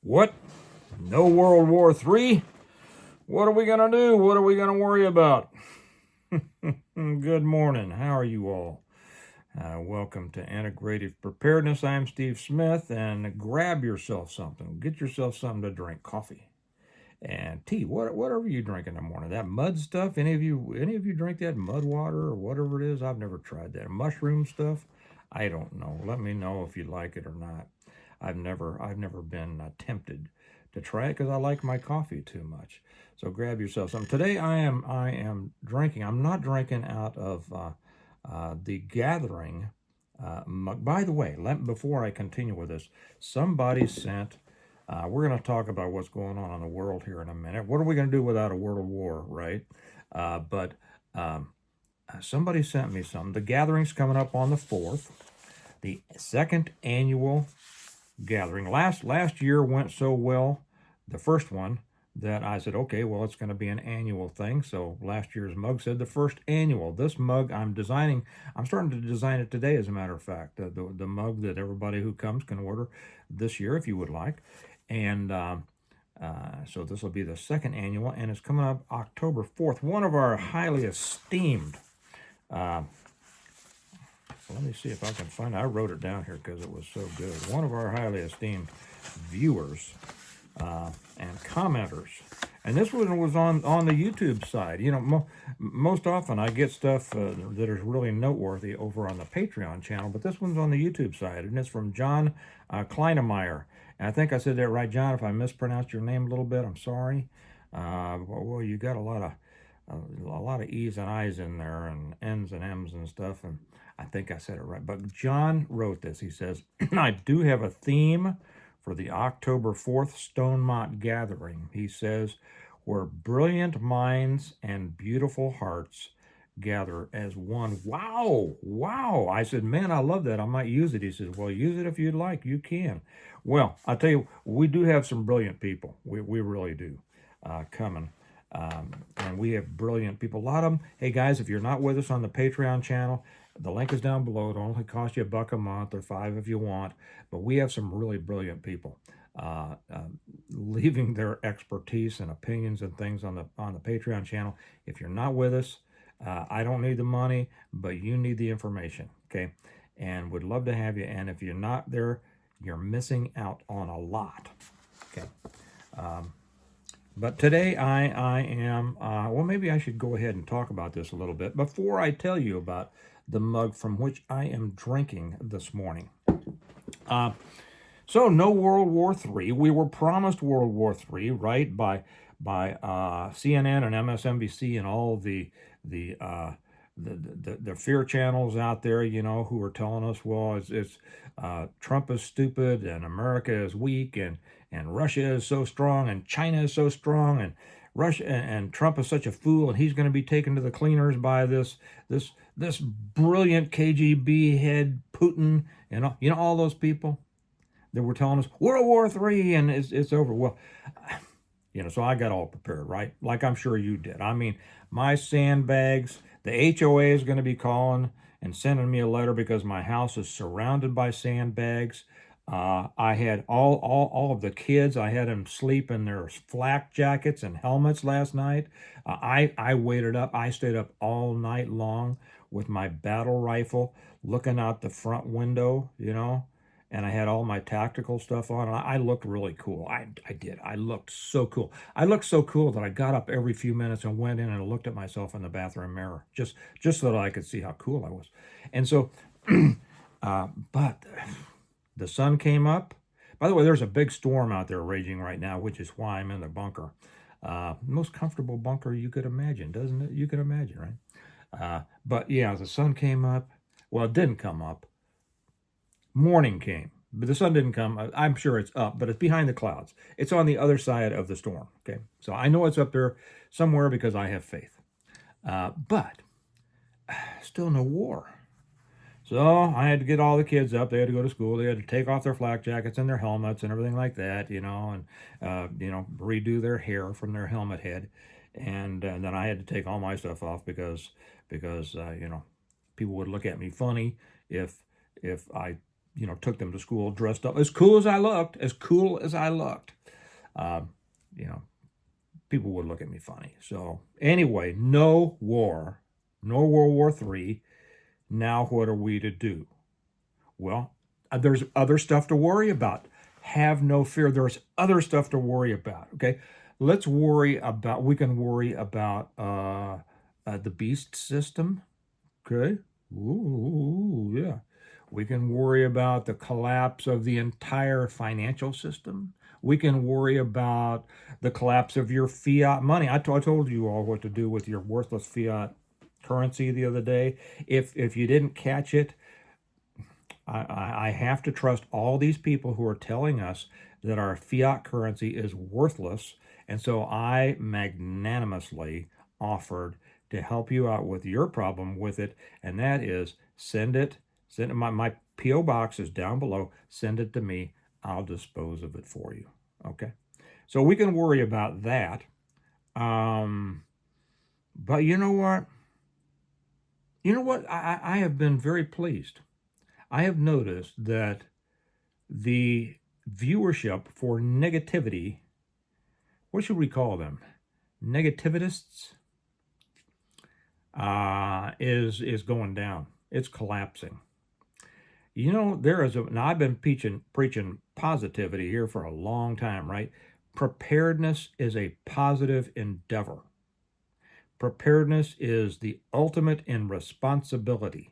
What? No World War III? What are we going to do? What are we going to worry about? Good morning. How are you all? Welcome to Integrative Preparedness. I'm Steve Smith, and grab yourself something. Get yourself something to drink, coffee and tea, whatever you drink in the morning. That mud stuff. Any of you drink that mud water or whatever it is? I've never tried that mushroom stuff. I don't know. Let me know if you like it or not. I've never been tempted to try it because I like my coffee too much. So grab yourself some. Today I am drinking. I'm not drinking out of the Gathering mug. By the way, before I continue with this, somebody sent. We're going to talk about what's going on in the world here in a minute. What are we going to do without a world war, right? But somebody sent me some. The Gathering's coming up on the 4th, the second annual Gathering. Last year went so well, the first one, that I said, okay, well, it's going to be an annual thing. So last year's mug said the first annual. This mug I'm starting to design it today, as a matter of fact. The mug that everybody who comes can order this year if you would like. And so this will be the second annual, and it's coming up October 4th. One of our highly esteemed, let me see if I can find it. I wrote it down here because it was so good. One of our highly esteemed viewers and commenters. And this one was on the YouTube side. You know, most often I get stuff that is really noteworthy over on the Patreon channel, but this one's on the YouTube side, and it's from John Kleinemeyer. And I think I said that right, John. If I mispronounced your name a little bit, I'm sorry. Well, you got a lot of E's and I's in there, and N's and M's and stuff, and I think I said it right. But John wrote this. He says, I do have a theme for the October 4th Stonemont Gathering. He says, where brilliant minds and beautiful hearts gather as one. Wow. I said, man, I love that. I might use it. He says, well, use it if you'd like. You can. Well, I tell you, we do have some brilliant people. We really do coming. And we have brilliant people. A lot of them. Hey, guys, if you're not with us on the Patreon channel, the link is down below. It only costs you $1 a month or $5 if you want. But we have some really brilliant people leaving their expertise and opinions and things on the Patreon channel. If you're not with us, I don't need the money, but you need the information, okay? And would love to have you. And if you're not there, you're missing out on a lot, okay? But today I am, well, maybe I should go ahead and talk about this a little bit before I tell you about the mug from which I am drinking this morning. So no World War III. We were promised World War III, right, by CNN and MSNBC and all the fear channels out there, you know, who are telling us, well, it's Trump is stupid and America is weak and Russia is so strong and China is so strong and Russia and Trump is such a fool and he's going to be taken to the cleaners by this brilliant KGB head Putin and all those people that were telling us World War III and it's over. Well, so I got all prepared, right? Like I'm sure you did. I mean, my sandbags, the HOA is going to be calling and sending me a letter because my house is surrounded by sandbags. I had all of the kids, I had them sleep in their flak jackets and helmets last night. I waited up. I stayed up all night long with my battle rifle looking out the front window, and I had all my tactical stuff on. And I looked really cool. I did. I looked so cool. I looked so cool that I got up every few minutes and went in and looked at myself in the bathroom mirror, just so that I could see how cool I was. And so, but the sun came up. By the way, there's a big storm out there raging right now, which is why I'm in the bunker. Most comfortable bunker you could imagine, doesn't it? You can imagine, right? But yeah, the sun came up. Well, it didn't come up. Morning came, but the sun didn't come. I'm sure it's up, but it's behind the clouds. It's on the other side of the storm, okay? So I know it's up there somewhere because I have faith. But still no war. So I had to get all the kids up. They had to go to school. They had to take off their flak jackets and their helmets and everything like that, and redo their hair from their helmet head. And then I had to take all my stuff off because people would look at me funny if I took them to school dressed up as cool as I looked. uh, you know, people would look at me funny. So anyway, no war, no World War III. Now what are we to do? Well, there's other stuff to worry about. Have no fear. There's other stuff to worry about. Okay, let's worry about. We can worry about the beast system. Okay. Ooh, yeah. We can worry about the collapse of the entire financial system. We can worry about the collapse of your fiat money. I told you all what to do with your worthless fiat currency the other day. If you didn't catch it, I have to trust all these people who are telling us that our fiat currency is worthless. And so I magnanimously offered to help you out with your problem with it. And that is send it. My P.O. box is down below. Send it to me. I'll dispose of it for you. Okay. So we can worry about that. But you know what? You know what? I have been very pleased. I have noticed that the viewership for negativity, what should we call them? Negativists, is going down. It's collapsing. You know, now I've been preaching positivity here for a long time, right? Preparedness is a positive endeavor. Preparedness is the ultimate in responsibility.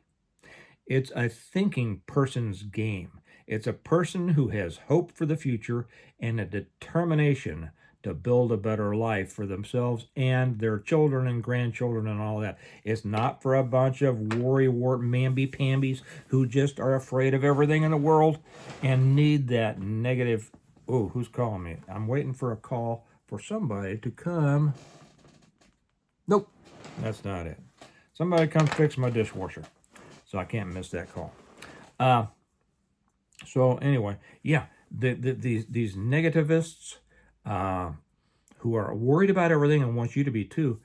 It's a thinking person's game. It's a person who has hope for the future and a determination to build a better life for themselves and their children and grandchildren and all that. It's not for a bunch of worrywart mamby-pambies who just are afraid of everything in the world and need that negative. Oh, who's calling me? I'm waiting for a call for somebody to come. Nope, that's not it. Somebody come fix my dishwasher. So I can't miss that call. So anyway, yeah, these negativists who are worried about everything and want you to be too,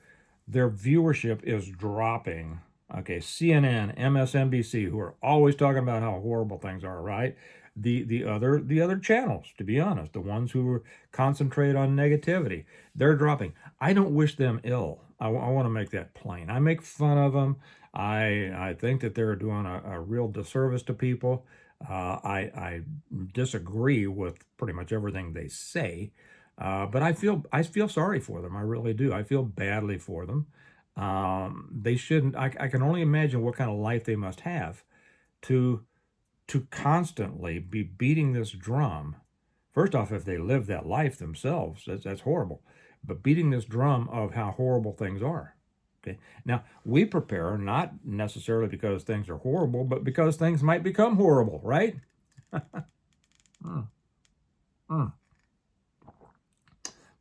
their viewership is dropping. Okay, CNN, MSNBC, who are always talking about how horrible things are, right? The other channels, to be honest, the ones who concentrate on negativity, they're dropping. I don't wish them ill. I want to make that plain. I make fun of them. I think that they're doing a real disservice to people. I disagree with pretty much everything they say, but I feel sorry for them. I really do. I feel badly for them. They shouldn't. I can only imagine what kind of life they must have to constantly be beating this drum. First off, if they live that life themselves, that's horrible. But beating this drum of how horrible things are. Okay. Now, we prepare not necessarily because things are horrible, but because things might become horrible, right? mm. Mm.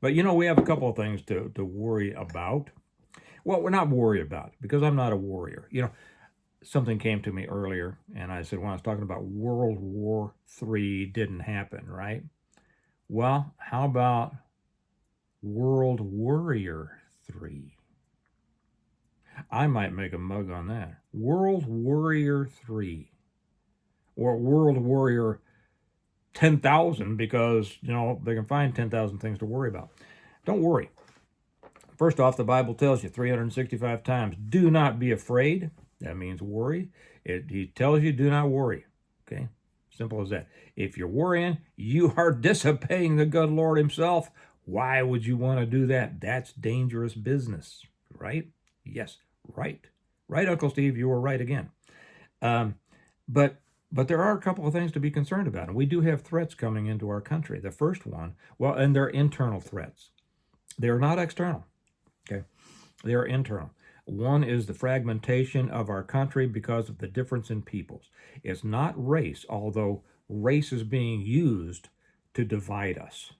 But you know, we have a couple of things to worry about. Well, we're not worried about because I'm not a warrior. You know, something came to me earlier, and I said when I was talking about World War III didn't happen, right? Well, how about World Warrior 3? I might make a mug on that. World Warrior 3. Or World Warrior 10,000 because, you know, they can find 10,000 things to worry about. Don't worry. First off, the Bible tells you 365 times, do not be afraid. That means worry. He tells you, do not worry. Okay? Simple as that. If you're worrying, you are disobeying the good Lord himself. Why would you want to do that? That's dangerous business, right? Yes, right. Right, Uncle Steve, you were right again. But there are a couple of things to be concerned about. And we do have threats coming into our country. The first one, well, and they're internal threats. They're not external, okay? They're internal. One is the fragmentation of our country because of the difference in peoples. It's not race, although race is being used to divide us.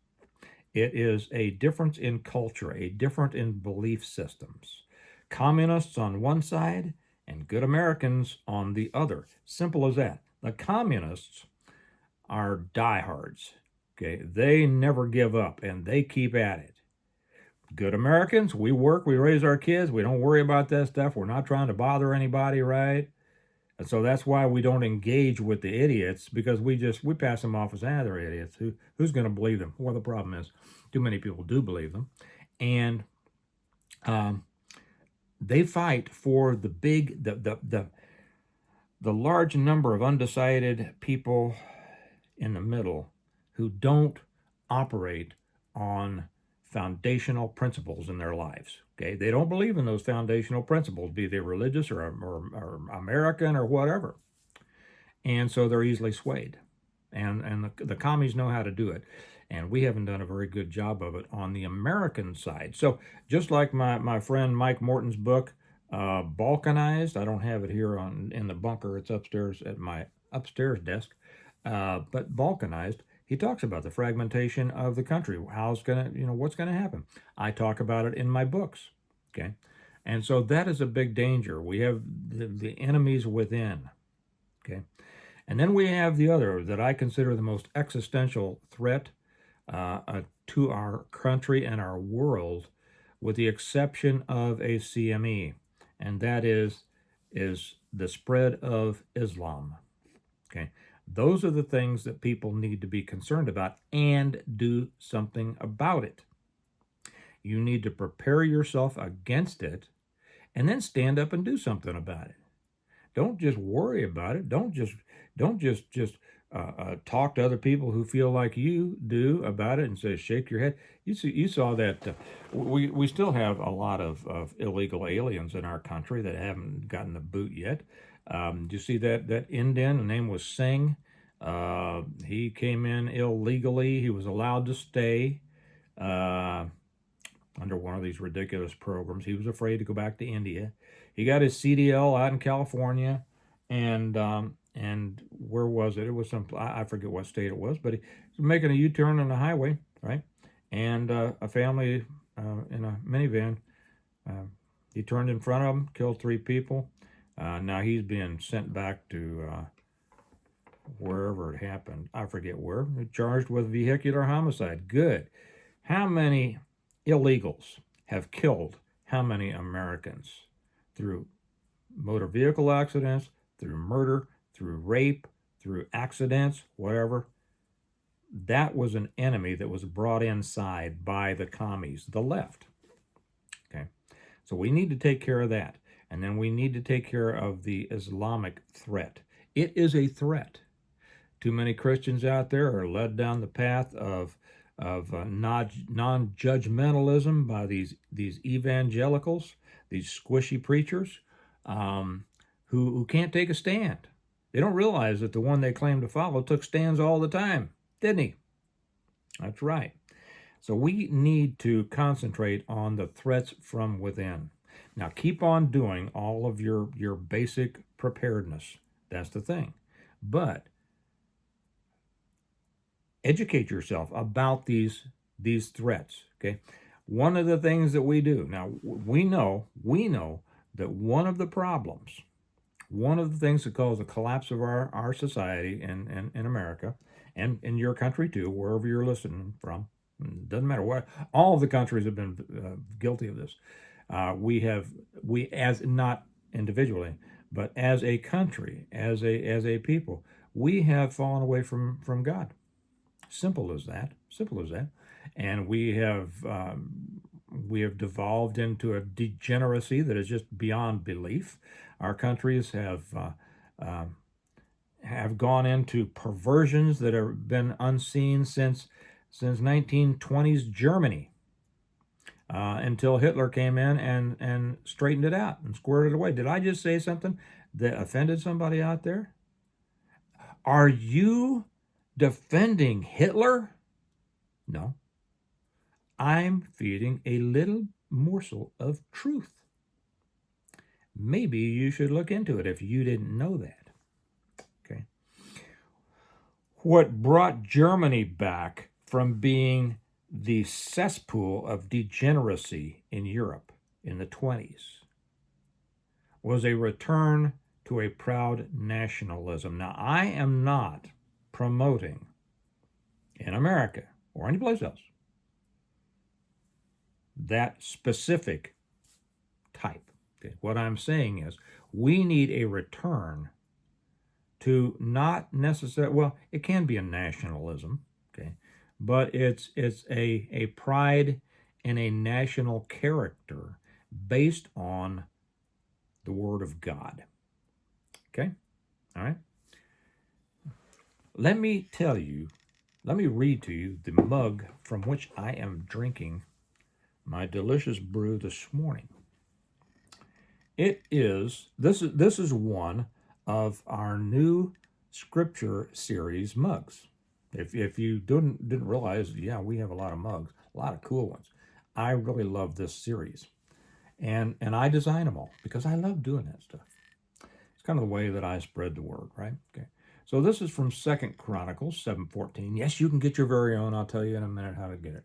It is a difference in culture, a difference in belief systems. Communists on one side and good Americans on the other. Simple as that. The communists are diehards. Okay, they never give up and they keep at it. Good Americans, we work, we raise our kids, we don't worry about that stuff. We're not trying to bother anybody, right? And so that's why we don't engage with the idiots, because we pass them off as they're idiots. Who's going to believe them? Well, the problem is too many people do believe them, and um, they fight for the large number of undecided people in the middle who don't operate on foundational principles in their lives. Okay, they don't believe in those foundational principles, be they religious or American or whatever, and so they're easily swayed. And the commies know how to do it, and we haven't done a very good job of it on the American side. So just like my friend Mike Morton's book, Balkanized. I don't have it here in the bunker. It's upstairs at my upstairs desk. But Balkanized, he talks about the fragmentation of the country. How's gonna, what's gonna happen? I talk about it in my books. Okay, and so that is a big danger. We have the enemies within. Okay, and then we have the other that I consider the most existential threat to our country and our world, with the exception of a CME, and that is the spread of Islam. Okay, those are the things that people need to be concerned about and do something about it. You need to prepare yourself against it and then stand up and do something about it. Don't just worry about it. Don't just talk to other people who feel like you do about it and say shake your head. You saw that we still have a lot of illegal aliens in our country that haven't gotten the boot yet. Do you see that Indian? The name was Singh. He came in illegally. He was allowed to stay under one of these ridiculous programs. He was afraid to go back to India. He got his CDL out in California, and where was it? It was I forget what state it was, but he was making a U-turn on the highway, right? And a family in a minivan, he turned in front of him, killed 3 people. Now he's being sent back to wherever it happened. I forget where. Charged with vehicular homicide. Good. How many illegals have killed how many Americans through motor vehicle accidents, through murder, through rape, through accidents, whatever? That was an enemy that was brought inside by the commies, the left. Okay, so we need to take care of that. And then we need to take care of the Islamic threat. It is a threat. Too many Christians out there are led down the path of non-judgmentalism by these evangelicals, these squishy preachers, who can't take a stand. They don't realize that the one they claim to follow took stands all the time, didn't he? That's right. So we need to concentrate on the threats from within. Now keep on doing all of your basic preparedness. That's the thing. But educate yourself about these threats. Okay, one of the things that we do now, we know that one of the problems, one of the things that cause the collapse of our society in America, and in your country too, wherever you're listening from, doesn't matter what, all of the countries have been guilty of this. We as not individually, but as a country, as a people, we have fallen away from God. Simple as that. Simple as that. And we have devolved into a degeneracy that is just beyond belief. Our countries have gone into perversions that have been unseen since 1920s Germany, until Hitler came in and straightened it out and squared it away. Did I just say something that offended somebody out there? Are you defending Hitler? No. I'm feeding a little morsel of truth. Maybe you should look into it if you didn't know that. Okay. What brought Germany back from being the cesspool of degeneracy in Europe in the 20s was a return to a proud nationalism. Now, I am not promoting in America or anyplace else that specific type. Okay. What I'm saying is we need a return to not necessarily, well, it can be a nationalism, okay, but it's a pride in a national character based on the Word of God. Okay? All right? Let me read to you the mug from which I am drinking my delicious brew this morning. This is one of our new scripture series mugs. If you didn't realize, yeah, we have a lot of mugs, a lot of cool ones. I really love this series. And I design them all because I love doing that stuff. It's kind of the way that I spread the word, right? Okay. So this is from 2 Chronicles 7:14. Yes, you can get your very own. I'll tell you in a minute how to get it.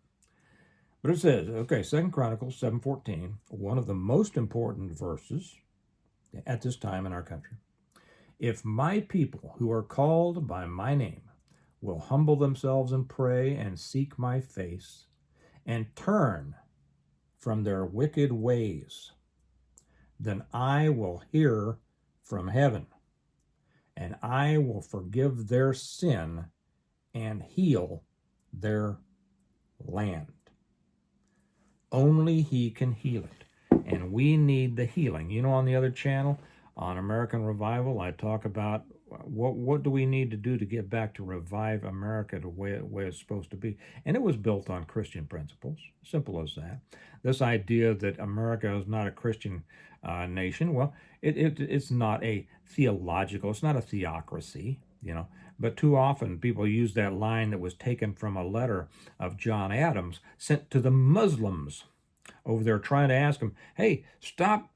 But it says, okay, 2 Chronicles 7:14, one of the most important verses at this time in our country. If my people who are called by my name will humble themselves and pray and seek my face and turn from their wicked ways, then I will hear from heaven, and I will forgive their sin and heal their land. Only He can heal it, and we need the healing. You know, on the other channel, on American Revival, I talk about what do we need to do to get back to revive America the way it's supposed to be. And it was built on Christian principles, simple as that. This idea that America is not a Christian nation, well, it's not a theological, it's not a theocracy, you know. But too often people use that line that was taken from a letter of John Adams sent to the Muslims over there, trying to ask them, hey, stop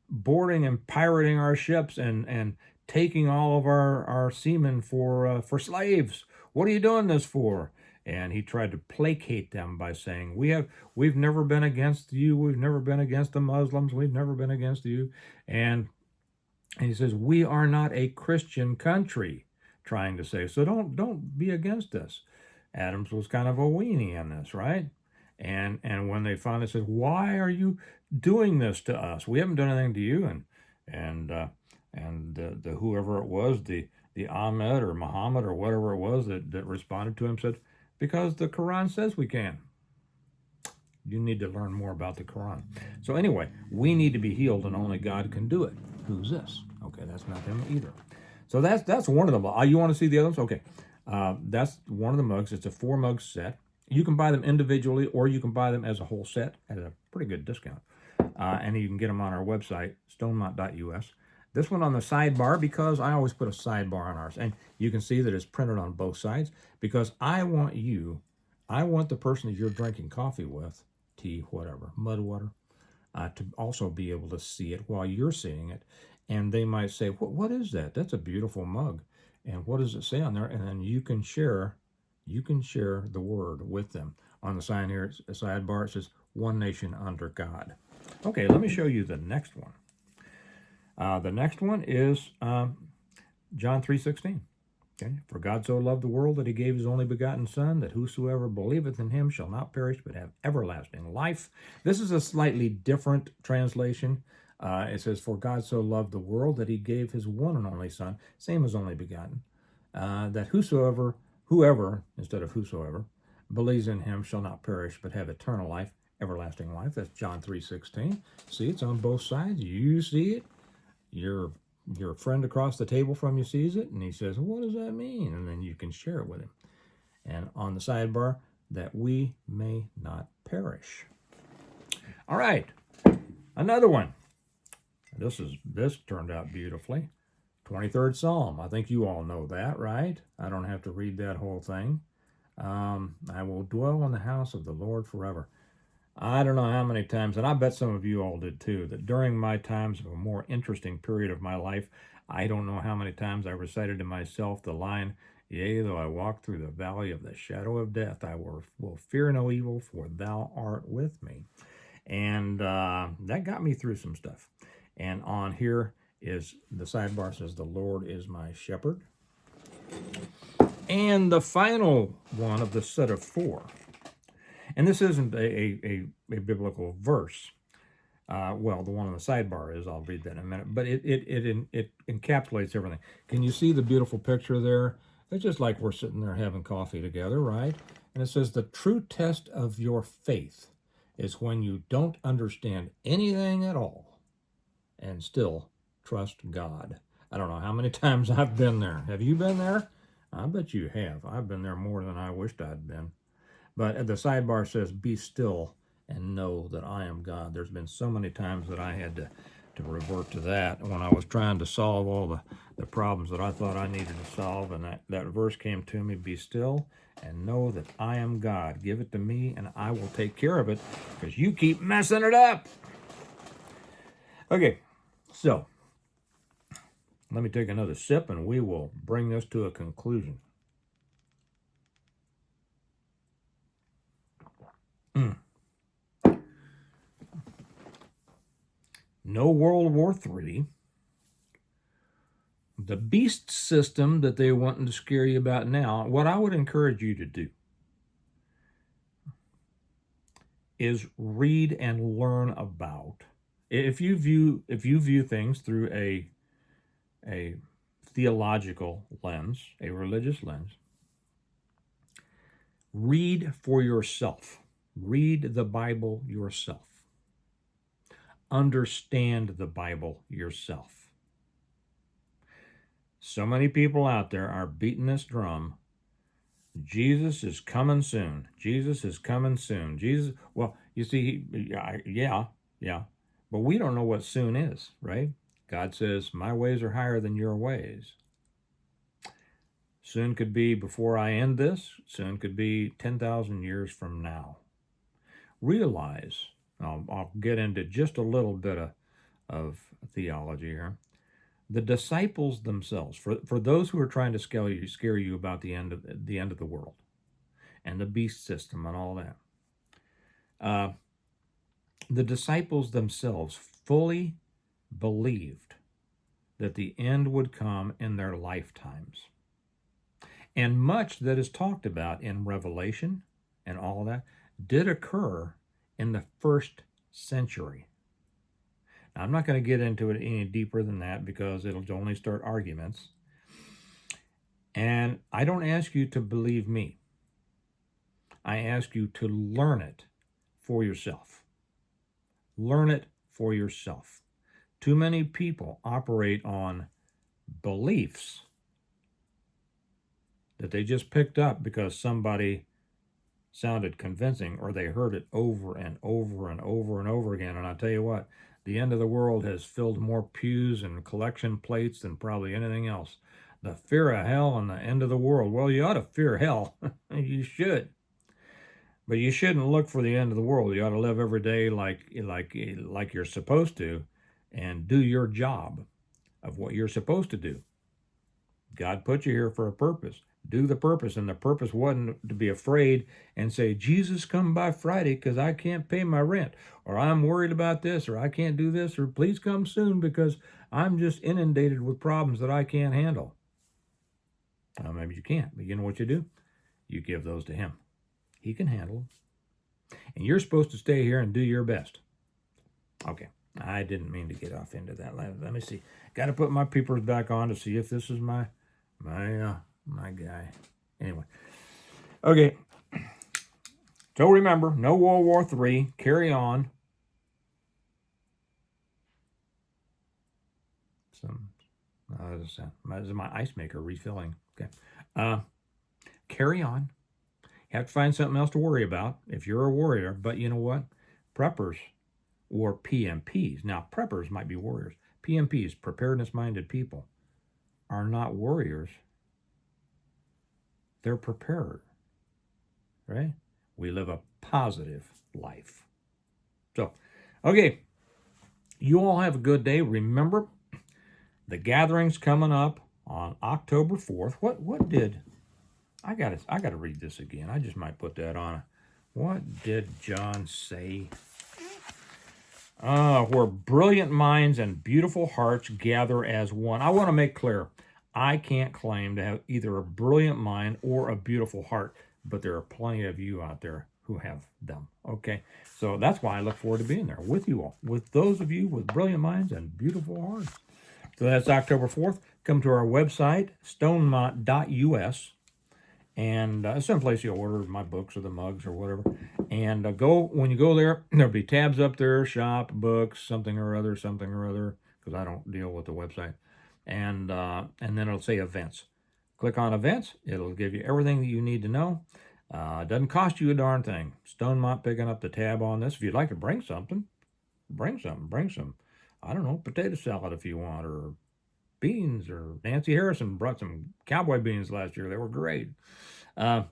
boarding and pirating our ships and taking all of our seamen for slaves. What are you doing this for? And he tried to placate them by saying, we've never been against you. We've never been against the Muslims. We've never been against you. And he says, we are not a Christian country, trying to say, so don't be against us. Adams was kind of a weenie in this, right? And when they finally said, why are you doing this to us? We haven't done anything to you. And the whoever it was, the Ahmed or Muhammad or whatever it was that responded to him said, because the Quran says we can. You need to learn more about the Quran. So anyway, we need to be healed, and only God can do it. Who's this? Okay, that's not him either. So that's one of them. You want to see the others? Okay, that's one of the mugs. It's a 4-mug set. You can buy them individually, or you can buy them as a whole set at a pretty good discount. And you can get them on our website, stonemont.us. This one on the sidebar, because I always put a sidebar on ours. And you can see that it's printed on both sides, because I want the person that you're drinking coffee with, tea, whatever, mud water, to also be able to see it while you're seeing it. And they might say, what is that? That's a beautiful mug. And what does it say on there? And then you can share the word with them. On the sign here, sidebar, it says, one nation under God. Okay, let me show you the next one. The next one is John 3:16. Okay, for God so loved the world that he gave his only begotten Son, that whosoever believeth in him shall not perish but have everlasting life. This is a slightly different translation. It says, for God so loved the world that he gave his one and only Son, same as only begotten, that whoever, instead of whosoever, believes in him shall not perish but have eternal life, everlasting life. That's John 3:16. See, it's on both sides. You see it. Your friend across the table from you sees it, and he says, what does that mean? And then you can share it with him. And on the sidebar, that we may not perish. All right, another one. This turned out beautifully. 23rd Psalm. I think you all know that, right? I don't have to read that whole thing. I will dwell in the house of the Lord forever. I don't know how many times, and I bet some of you all did too, that during my times of a more interesting period of my life, I don't know how many times I recited to myself the line, yea, though I walk through the valley of the shadow of death, I will fear no evil, for thou art with me. And that got me through some stuff. And on here is the sidebar says, the Lord is my shepherd. And the final one of the set of 4. And this isn't a biblical verse, Well, the one on the sidebar is. I'll read that in a minute. But it encapsulates everything. Can you see the beautiful picture there? It's just like we're sitting there having coffee together, right? And it says the true test of your faith is when you don't understand anything at all and still trust God. I don't know how many times I've been there. Have you been there? I bet you have. I've been there more than I wished I'd been. But at the sidebar says, be still and know that I am God. There's been so many times that I had to revert to that when I was trying to solve all the problems that I thought I needed to solve. And that verse came to me, be still and know that I am God. Give it to me and I will take care of it because you keep messing it up. Okay, so let me take another sip and we will bring this to a conclusion. No World War III. The beast system that they're wanting to scare you about now, what I would encourage you to do is read and learn about. If you view things through a theological lens, a religious lens, read for yourself. Read the Bible yourself. Understand the Bible yourself. So many people out there are beating this drum. Jesus is coming soon. Jesus is coming soon. Jesus, well, you see, yeah. But we don't know what soon is, right? God says, my ways are higher than your ways. Soon could be before I end this. Soon could be 10,000 years from now. Realize, I'll get into just a little bit of theology here. The disciples themselves, for those who are trying to scare you about the end of the world and the beast system and all that, the disciples themselves fully believed that the end would come in their lifetimes. And much that is talked about in Revelation and all that did occur in the first century. Now, I'm not going to get into it any deeper than that because it'll only start arguments. And I don't ask you to believe me. I ask you to learn it for yourself. Learn it for yourself. Too many people operate on beliefs that they just picked up because somebody sounded convincing or they heard it over and over and over and over again. And I tell you what, the end of the world has filled more pews and collection plates than probably anything else. The fear of hell and the end of the world. Well, you ought to fear hell. You should. But you shouldn't look for the end of the world. You ought to live every day like you're supposed to and do your job of what you're supposed to do. God put you here for a purpose. Do the purpose. And the purpose wasn't to be afraid and say, Jesus, come by Friday because I can't pay my rent, or I'm worried about this, or I can't do this, or please come soon because I'm just inundated with problems that I can't handle. Well, maybe you can't, but you know what you do? You give those to him. He can handle them. And you're supposed to stay here and do your best. Okay, I didn't mean to get off into that. Let me see. Got to put my peepers back on to see if this is my guy. Anyway. Okay. So remember, no World War III. Carry on. This is my ice maker refilling. Okay. Carry on. You have to find something else to worry about if you're a warrior. But you know what? Preppers or PMPs. Now, preppers might be warriors. PMPs, preparedness-minded people, are not warriors. They're prepared, right? We live a positive life. So, okay, you all have a good day. Remember, the gathering's coming up on October 4th. What did I got to read this again. I just might put that on. What did John say? Where brilliant minds and beautiful hearts gather as one. I want to make clear, I can't claim to have either a brilliant mind or a beautiful heart, but there are plenty of you out there who have them. Okay, so that's why I look forward to being there with you all, with those of you with brilliant minds and beautiful hearts. So that's October 4th. Come to our website, stonemont.us, and someplace you order my books or the mugs or whatever. And when you go there, there'll be tabs up there: shop, books, something or other, because I don't deal with the website. And then it'll say events. Click on events. It'll give you everything that you need to know. It doesn't cost you a darn thing. Stonemont picking up the tab on this. If you'd like to bring something, bring some. Bring some, I don't know, potato salad if you want, or beans, or Nancy Harrison brought some cowboy beans last year. They were great. But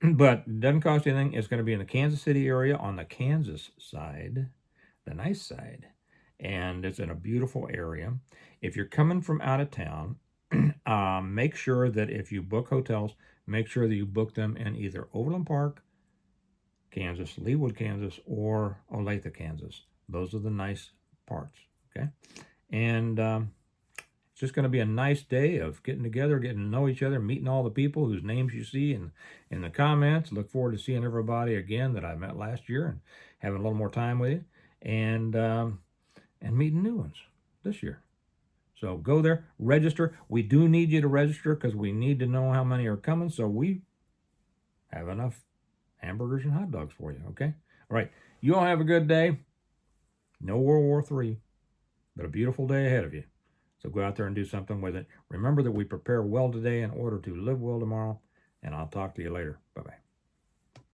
it doesn't cost you anything. It's going to be in the Kansas City area on the Kansas side, the nice side. And it's in a beautiful area. If you're coming from out of town, make sure that if you book hotels, make sure that you book them in either Overland Park, Kansas, Leawood, Kansas, or Olathe, Kansas. Those are the nice parts, okay? And it's just going to be a nice day of getting together, getting to know each other, meeting all the people whose names you see in the comments. Look forward to seeing everybody again that I met last year and having a little more time with you, and meeting new ones this year. So go there, register. We do need you to register because we need to know how many are coming so we have enough hamburgers and hot dogs for you, okay? All right, you all have a good day. No World War III, but a beautiful day ahead of you. So go out there and do something with it. Remember that we prepare well today in order to live well tomorrow, and I'll talk to you later. Bye-bye.